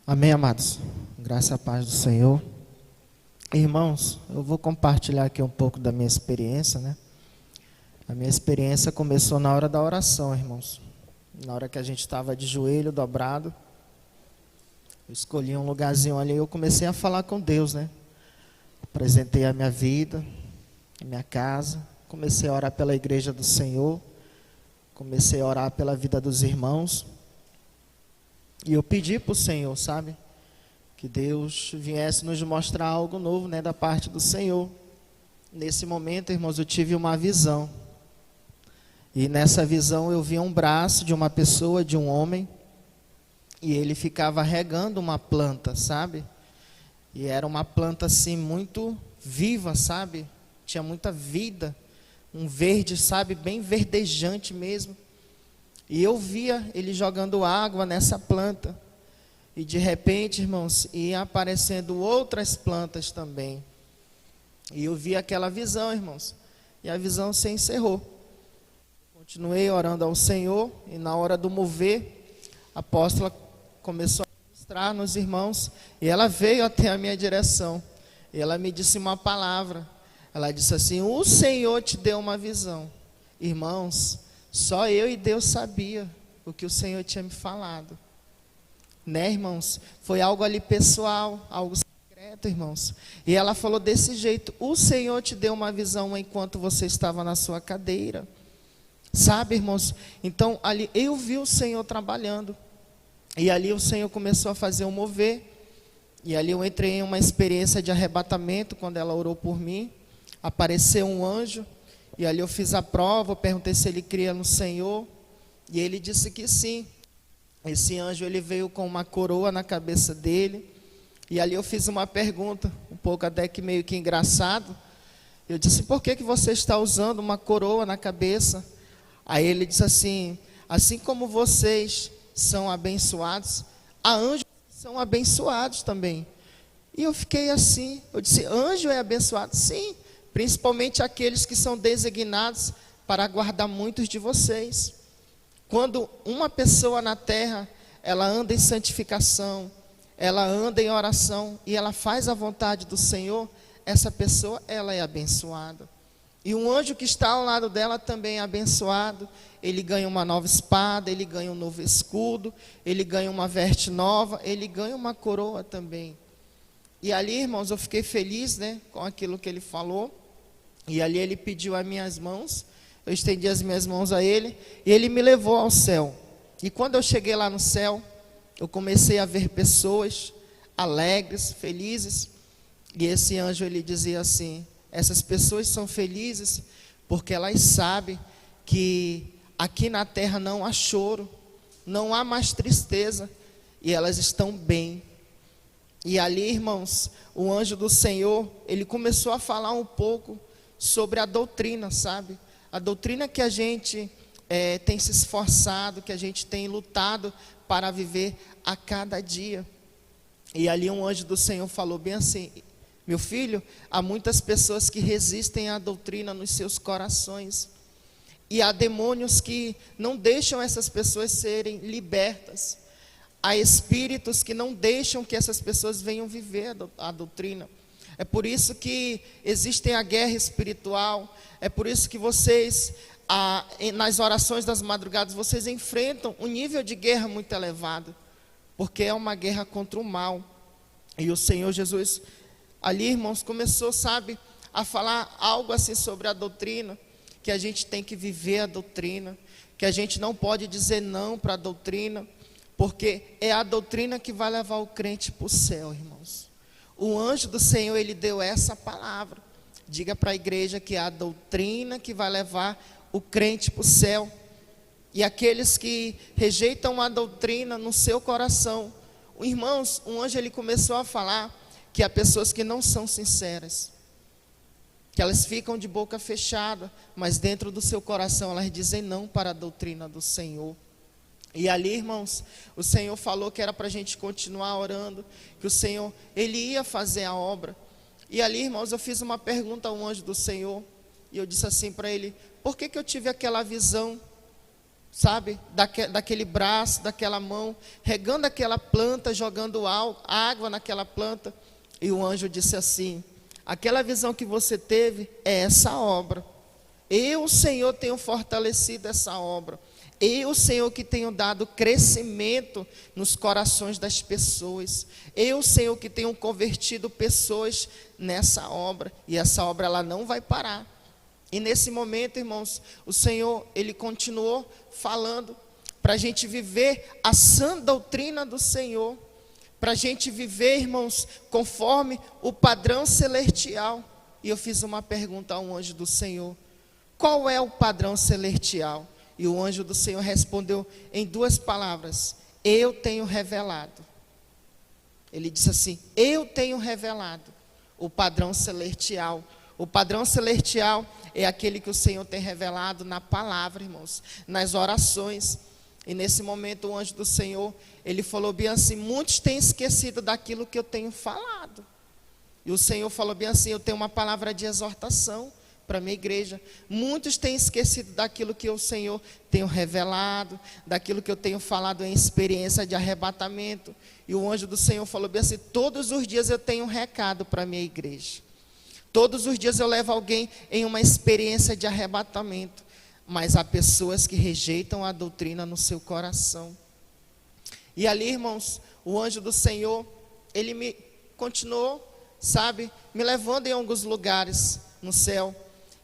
Amém, amados? Graça e paz do Senhor. Irmãos, eu vou compartilhar aqui um pouco da minha experiência, né? A minha experiência começou na hora da oração, irmãos. Na hora que a gente estava de joelho dobrado, eu escolhi um lugarzinho ali e eu comecei a falar com Deus, né? Apresentei a minha vida, a minha casa, comecei a orar pela igreja do Senhor, comecei a orar pela vida dos irmãos. E eu pedi para o Senhor, sabe? Que Deus viesse nos mostrar algo novo, né? Da parte do Senhor. Nesse momento, irmãos, eu tive uma visão. E nessa visão eu vi um braço de uma pessoa, de um homem. E ele ficava regando uma planta, sabe? E era uma planta assim muito viva, sabe? Tinha muita vida. Um verde, sabe? Bem verdejante mesmo. E eu via ele jogando água nessa planta. E de repente, irmãos, ia aparecendo outras plantas também. E eu vi aquela visão, irmãos. E a visão se encerrou. Continuei orando ao Senhor. E na hora do mover, a apóstola começou a ministrar nos irmãos. E ela veio até a minha direção. E ela me disse uma palavra. Ela disse assim: o Senhor te deu uma visão. Irmãos, só eu e Deus sabia o que o Senhor tinha me falado. Né, irmãos? Foi algo ali pessoal, algo secreto, irmãos. E ela falou desse jeito: o Senhor te deu uma visão enquanto você estava na sua cadeira. Sabe, irmãos? Então, ali eu vi o Senhor trabalhando. E ali o Senhor começou a fazer um mover. E ali eu entrei em uma experiência de arrebatamento quando ela orou por mim. Apareceu um anjo. E ali eu fiz a prova, eu perguntei se ele cria no Senhor, e ele disse que sim. Esse anjo, ele veio com uma coroa na cabeça dele, e ali eu fiz uma pergunta, um pouco até que meio que engraçado. Eu disse: por que você está usando uma coroa na cabeça? Aí ele disse assim: assim como vocês são abençoados, há anjos que são abençoados também. E eu fiquei assim, eu disse: anjo é abençoado? Sim. Principalmente aqueles que são designados para guardar muitos de vocês. Quando uma pessoa na terra, ela anda em santificação, ela anda em oração e ela faz a vontade do Senhor, essa pessoa, ela é abençoada. E um anjo que está ao lado dela também é abençoado. Ele ganha uma nova espada, ele ganha um novo escudo, ele ganha uma veste nova, ele ganha uma coroa também. E ali, irmãos, eu fiquei feliz, né, com aquilo que ele falou. E ali ele pediu as minhas mãos, eu estendi as minhas mãos a ele, e ele me levou ao céu. E quando eu cheguei lá no céu, eu comecei a ver pessoas alegres, felizes. E esse anjo, ele dizia assim: essas pessoas são felizes porque elas sabem que aqui na terra não há choro, não há mais tristeza, e elas estão bem. E ali, irmãos, o anjo do Senhor, ele começou a falar um pouco sobre a doutrina, sabe? A doutrina que a gente tem se esforçado, que a gente tem lutado para viver a cada dia. E ali um anjo do Senhor falou bem assim: meu filho, há muitas pessoas que resistem à doutrina nos seus corações. E há demônios que não deixam essas pessoas serem libertas. Há espíritos que não deixam que essas pessoas venham viver a doutrina. É por isso que existe a guerra espiritual. É por isso que vocês, nas orações das madrugadas, vocês enfrentam um nível de guerra muito elevado. Porque é uma guerra contra o mal. E o Senhor Jesus, ali, irmãos, começou, sabe, a falar algo assim sobre a doutrina. Que a gente tem que viver a doutrina. Que a gente não pode dizer não para a doutrina. Porque é a doutrina que vai levar o crente para o céu, irmãos. O anjo do Senhor, ele deu essa palavra. Diga para a igreja que é a doutrina que vai levar o crente para o céu. E aqueles que rejeitam a doutrina no seu coração. Irmãos, um anjo, ele começou a falar que há pessoas que não são sinceras. que elas ficam de boca fechada, mas dentro do seu coração elas dizem não para a doutrina do Senhor. E ali, irmãos, o Senhor falou que era para a gente continuar orando, que o Senhor, Ele ia fazer a obra. E ali, irmãos, eu fiz uma pergunta ao anjo do Senhor, e eu disse assim para ele: por que eu tive aquela visão, sabe, daquele braço, daquela mão, regando aquela planta, jogando água naquela planta? E o anjo disse assim: aquela visão que você teve é essa obra. Eu, Senhor, tenho fortalecido essa obra. Eu, Senhor, que tenho dado crescimento nos corações das pessoas. Eu, Senhor, que tenho convertido pessoas nessa obra. E essa obra, ela não vai parar. E nesse momento, irmãos, o Senhor, Ele continuou falando para a gente viver a sã doutrina do Senhor. Para a gente viver, irmãos, conforme o padrão celestial. E eu fiz uma pergunta ao anjo do Senhor: qual é o padrão celestial? E o anjo do Senhor respondeu em 2 palavras: eu tenho revelado. Ele disse assim: eu tenho revelado o padrão celestial. O padrão celestial é aquele que o Senhor tem revelado na palavra, irmãos, nas orações. E nesse momento o anjo do Senhor, ele falou bem assim: muitos têm esquecido daquilo que eu tenho falado. E o Senhor falou bem assim: eu tenho uma palavra de exortação para a minha igreja. Muitos têm esquecido daquilo que o Senhor tem revelado, daquilo que eu tenho falado em experiência de arrebatamento. E o anjo do Senhor falou bem assim: todos os dias eu tenho um recado para a minha igreja. Todos os dias eu levo alguém em uma experiência de arrebatamento. Mas há pessoas que rejeitam a doutrina no seu coração. E ali, irmãos, o anjo do Senhor, ele me continuou, sabe, me levando em alguns lugares no céu.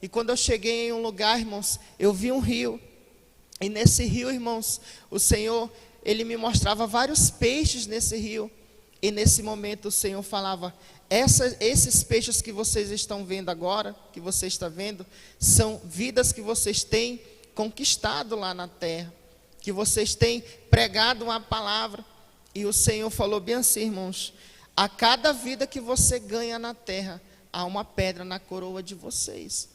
E quando eu cheguei em um lugar, irmãos, eu vi um rio. E nesse rio, irmãos, o Senhor, Ele me mostrava vários peixes nesse rio. E nesse momento o Senhor falava: esses peixes que vocês estão vendo agora, que você está vendo, são vidas que vocês têm conquistado lá na terra, que vocês têm pregado uma palavra. E o Senhor falou bem assim, irmãos: a cada vida que você ganha na terra, há uma pedra na coroa de vocês.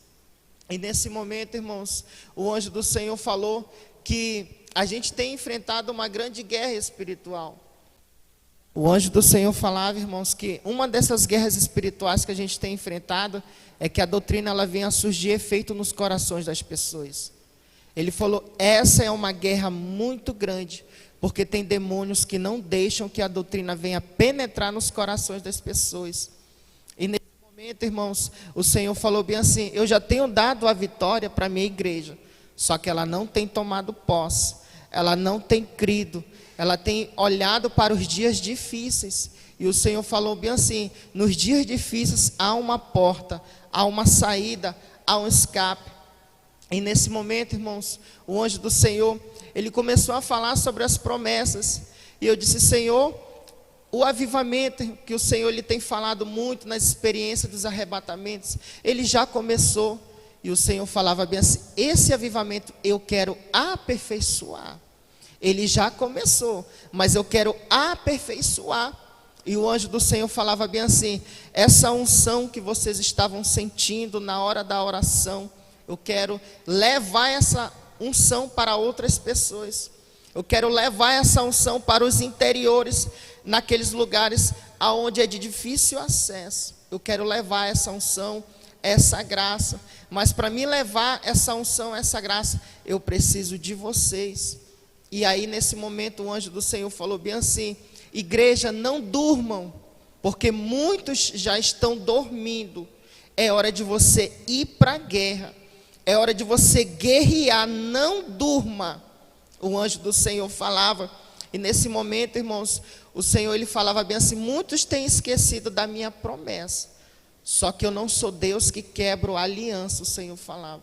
E nesse momento, irmãos, o anjo do Senhor falou que a gente tem enfrentado uma grande guerra espiritual. O anjo do Senhor falava, irmãos, que uma dessas guerras espirituais que a gente tem enfrentado é que a doutrina, ela vem a surgir efeito nos corações das pessoas. Ele falou: essa é uma guerra muito grande, porque tem demônios que não deixam que a doutrina venha penetrar nos corações das pessoas. E nesse momento, irmãos, o Senhor falou bem assim: eu já tenho dado a vitória para a minha igreja, só que ela não tem tomado posse, ela não tem crido, ela tem olhado para os dias difíceis. E o Senhor falou bem assim: nos dias difíceis há uma porta, há uma saída, há um escape. E nesse momento, irmãos, o anjo do Senhor, ele começou a falar sobre as promessas. E eu disse: Senhor, o avivamento que o Senhor ele tem falado muito nas experiências dos arrebatamentos, ele já começou. E o Senhor falava bem assim: esse avivamento eu quero aperfeiçoar. Ele já começou, mas eu quero aperfeiçoar. E o anjo do Senhor falava bem assim: essa unção que vocês estavam sentindo na hora da oração, eu quero levar essa unção para outras pessoas. Eu quero levar essa unção para os interiores, naqueles lugares aonde é de difícil acesso. Eu quero levar essa unção, essa graça. Mas para mim levar essa unção, essa graça, eu preciso de vocês. E aí nesse momento o anjo do Senhor falou bem assim: igreja, não durmam, porque muitos já estão dormindo. É hora de você ir para a guerra. É hora de você guerrear, não durma. O anjo do Senhor falava. E nesse momento, irmãos, o Senhor ele falava bem assim: muitos têm esquecido da minha promessa. Só que eu não sou Deus que quebra a aliança, o Senhor falava.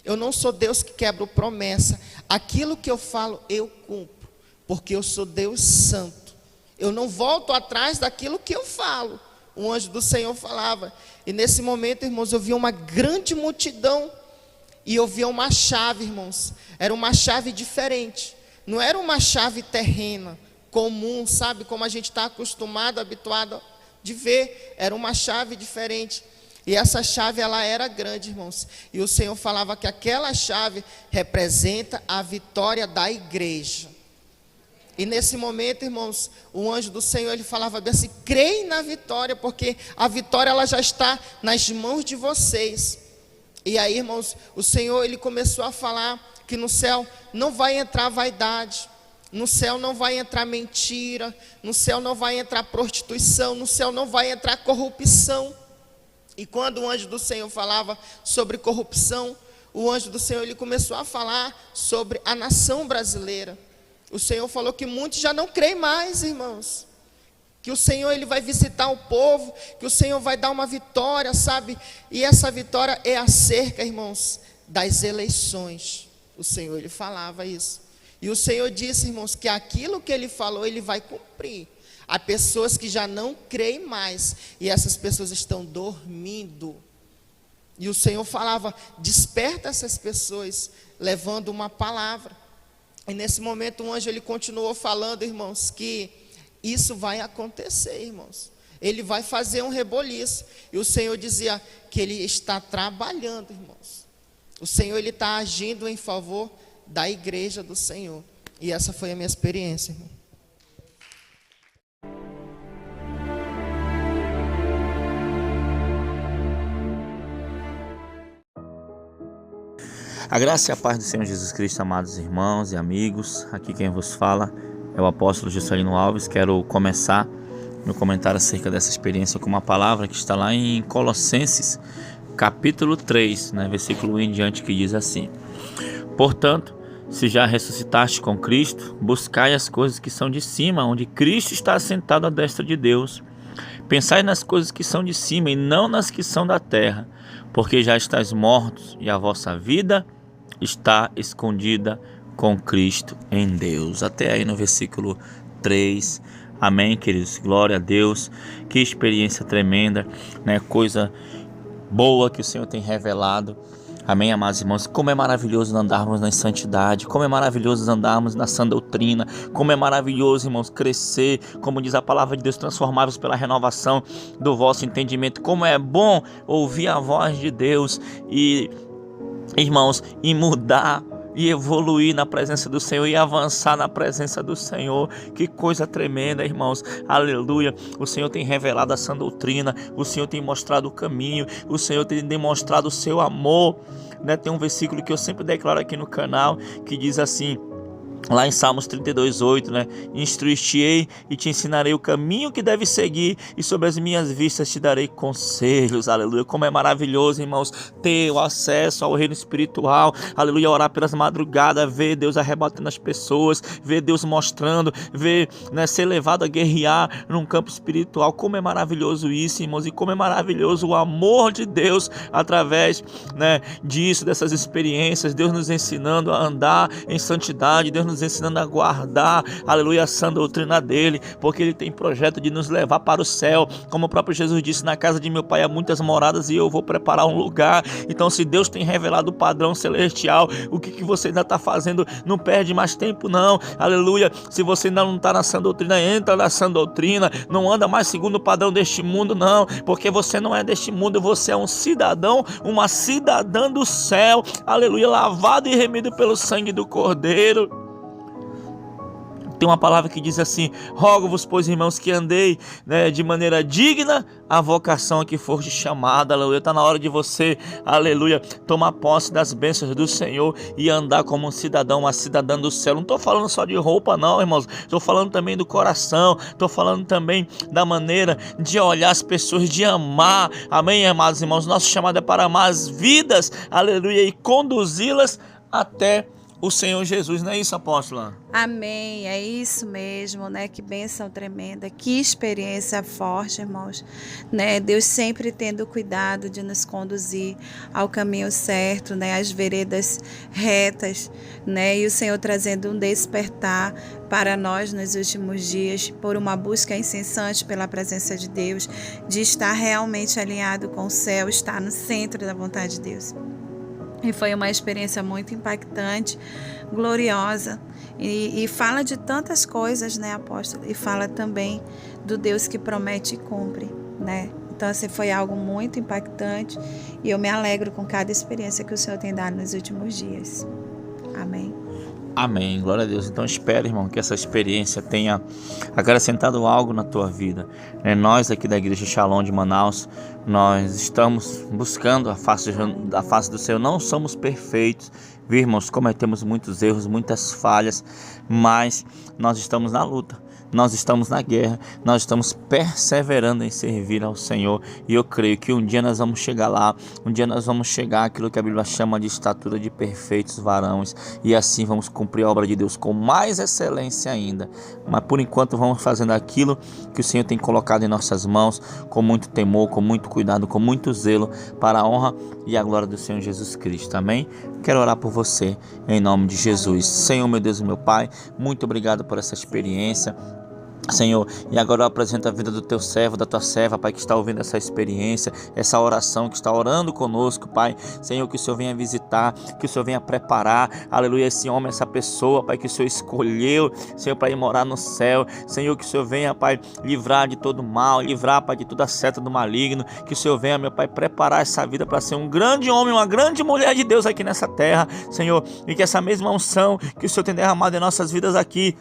Eu não sou Deus que quebra promessa. Aquilo que eu falo, eu cumpro. Porque eu sou Deus santo. Eu não volto atrás daquilo que eu falo. O anjo do Senhor falava. E nesse momento, irmãos, eu vi uma grande multidão. E eu via uma chave, irmãos. Era uma chave diferente. Não era uma chave terrena, comum, sabe? Como a gente está acostumado, habituado de ver. Era uma chave diferente. E essa chave, ela era grande, irmãos. E o Senhor falava que aquela chave representa a vitória da igreja. E nesse momento, irmãos, o anjo do Senhor, ele falava bem assim: creem na vitória, porque a vitória, ela já está nas mãos de vocês. E aí, irmãos, o Senhor, ele começou a falar que no céu não vai entrar vaidade, no céu não vai entrar mentira, no céu não vai entrar prostituição, no céu não vai entrar corrupção. E quando o anjo do Senhor falava sobre corrupção, o anjo do Senhor, ele começou a falar sobre a nação brasileira. O Senhor falou que muitos já não creem mais, irmãos. Que o Senhor, ele vai visitar o povo, que o Senhor vai dar uma vitória, sabe? E essa vitória é acerca, irmãos, das eleições. O Senhor, ele falava isso. E o Senhor disse, irmãos, que aquilo que ele falou, ele vai cumprir. Há pessoas que já não creem mais, e essas pessoas estão dormindo. E o Senhor falava: desperta essas pessoas, levando uma palavra. E nesse momento o anjo, ele continuou falando, irmãos, que isso vai acontecer, irmãos. Ele vai fazer um reboliço. E o Senhor dizia que ele está trabalhando, irmãos. O Senhor, ele está agindo em favor da igreja do Senhor. E essa foi a minha experiência, irmão. A graça e a paz do Senhor Jesus Cristo, amados irmãos e amigos. Aqui quem vos fala é o apóstolo Juscelino Alves. Quero começar meu comentário acerca dessa experiência com uma palavra que está lá em Colossenses, capítulo 3, versículo 1 em diante, que diz assim: portanto, se já ressuscitaste com Cristo, buscai as coisas que são de cima, onde Cristo está assentado à destra de Deus. Pensai nas coisas que são de cima e não nas que são da terra, porque já estáis mortos e a vossa vida está escondida com Cristo em Deus. Até aí no versículo 3. Amém, queridos? Glória a Deus. Que experiência tremenda, coisa boa que o Senhor tem revelado. Amém, amados irmãos? Como é maravilhoso andarmos na santidade, como é maravilhoso andarmos na sã doutrina, como é maravilhoso, irmãos, crescer, como diz a palavra de Deus, transformáveis pela renovação do vosso entendimento. Como é bom ouvir a voz de Deus e, irmãos, e mudar e evoluir na presença do Senhor e avançar na presença do Senhor. Que coisa tremenda, irmãos. Aleluia. O Senhor tem revelado a sã doutrina, o Senhor tem mostrado o caminho, o Senhor tem demonstrado o seu amor. Tem um versículo que eu sempre declaro aqui no canal, que diz assim, lá em Salmos 32:8, instruir-te-ei e te ensinarei o caminho que deves seguir, e sobre as minhas vistas te darei conselhos. Aleluia. Como é maravilhoso, irmãos, ter o acesso ao reino espiritual. Aleluia. Orar pelas madrugadas, ver Deus arrebatando as pessoas, ver Deus mostrando, ver, ser levado a guerrear num campo espiritual. Como é maravilhoso isso, irmãos, e como é maravilhoso o amor de Deus através, disso, dessas experiências. Deus nos ensinando a andar em santidade, Deus nos ensinando a guardar, aleluia, a sã doutrina dele, porque ele tem projeto de nos levar para o céu. Como o próprio Jesus disse: na casa de meu pai há muitas moradas e eu vou preparar um lugar. Então, se Deus tem revelado o padrão celestial, o que você ainda está fazendo? Não perde mais tempo não, aleluia. Se você ainda não está na sã doutrina, entra na sã doutrina. Não anda mais segundo o padrão deste mundo não, porque você não é deste mundo, você é um cidadão, uma cidadã do céu, aleluia, lavado e remido pelo sangue do Cordeiro. Tem uma palavra que diz assim: rogo-vos, pois, irmãos, que andei, de maneira digna a vocação a que foste chamada. Aleluia. Está na hora de você, aleluia, tomar posse das bênçãos do Senhor e andar como um cidadão, uma cidadã do céu. Não estou falando só de roupa não, irmãos, estou falando também do coração, estou falando também da maneira de olhar as pessoas, de amar. Amém, amados irmãos? Nosso chamado é para amar as vidas, aleluia, e conduzi-las até o Senhor Jesus. Não é isso, apóstola? Amém, é isso mesmo, que bênção tremenda, que experiência forte, irmãos, Deus sempre tendo cuidado de nos conduzir ao caminho certo, às veredas retas, e o Senhor trazendo um despertar para nós nos últimos dias, por uma busca incessante pela presença de Deus, de estar realmente alinhado com o céu, estar no centro da vontade de Deus. E foi uma experiência muito impactante, gloriosa, e fala de tantas coisas, apóstolo? E fala também do Deus que promete e cumpre, Então, assim, foi algo muito impactante e eu me alegro com cada experiência que o Senhor tem dado nos últimos dias. Amém. Amém, glória a Deus. Então espero, irmão, que essa experiência tenha acrescentado algo na tua vida. Nós aqui da Igreja Shalom de Manaus, nós estamos buscando a face do Senhor. Não somos perfeitos, viu, irmãos? Cometemos muitos erros, muitas falhas, mas nós estamos na luta. Nós estamos na guerra, nós estamos perseverando em servir ao Senhor, e eu creio que um dia nós vamos chegar lá, um dia nós vamos chegar àquilo que a Bíblia chama de estatura de perfeitos varões, e assim vamos cumprir a obra de Deus com mais excelência ainda. Mas por enquanto vamos fazendo aquilo que o Senhor tem colocado em nossas mãos, com muito temor, com muito cuidado, com muito zelo, para a honra e a glória do Senhor Jesus Cristo. Amém? Quero orar por você, em nome de Jesus. Senhor, meu Deus e meu Pai, muito obrigado por essa experiência, Senhor, e agora eu apresento a vida do teu servo, da tua serva, Pai, que está ouvindo essa experiência, essa oração, que está orando conosco, Pai. Senhor, que o Senhor venha visitar, que o Senhor venha preparar, aleluia, esse homem, essa pessoa, Pai, que o Senhor escolheu, Senhor, para ir morar no céu. Senhor, que o Senhor venha, Pai, livrar de todo mal, livrar, Pai, de toda seta do maligno, que o Senhor venha, meu Pai, preparar essa vida para ser um grande homem, uma grande mulher de Deus aqui nessa terra, Senhor, e que essa mesma unção que o Senhor tem derramado em nossas vidas aqui,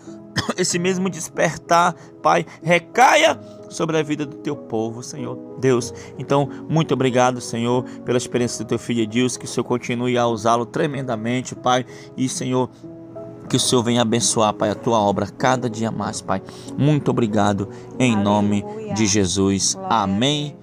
esse mesmo despertar, Pai, recaia sobre a vida do teu povo, Senhor Deus. Então, muito obrigado, Senhor, pela experiência do teu filho Edilson, que o Senhor continue a usá-lo tremendamente, Pai, e, Senhor, que o Senhor venha abençoar, Pai, a tua obra cada dia mais, Pai. Muito obrigado, em nome de Jesus. Amém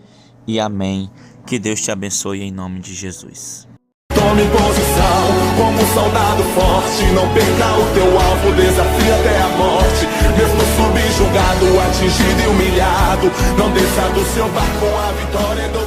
e amém. Que Deus te abençoe em nome de Jesus. Tome posição como um soldado forte. Não perca o teu alvo, desafia até a morte. Mesmo subjugado, atingido e humilhado, não desça do seu barco, a vitória é do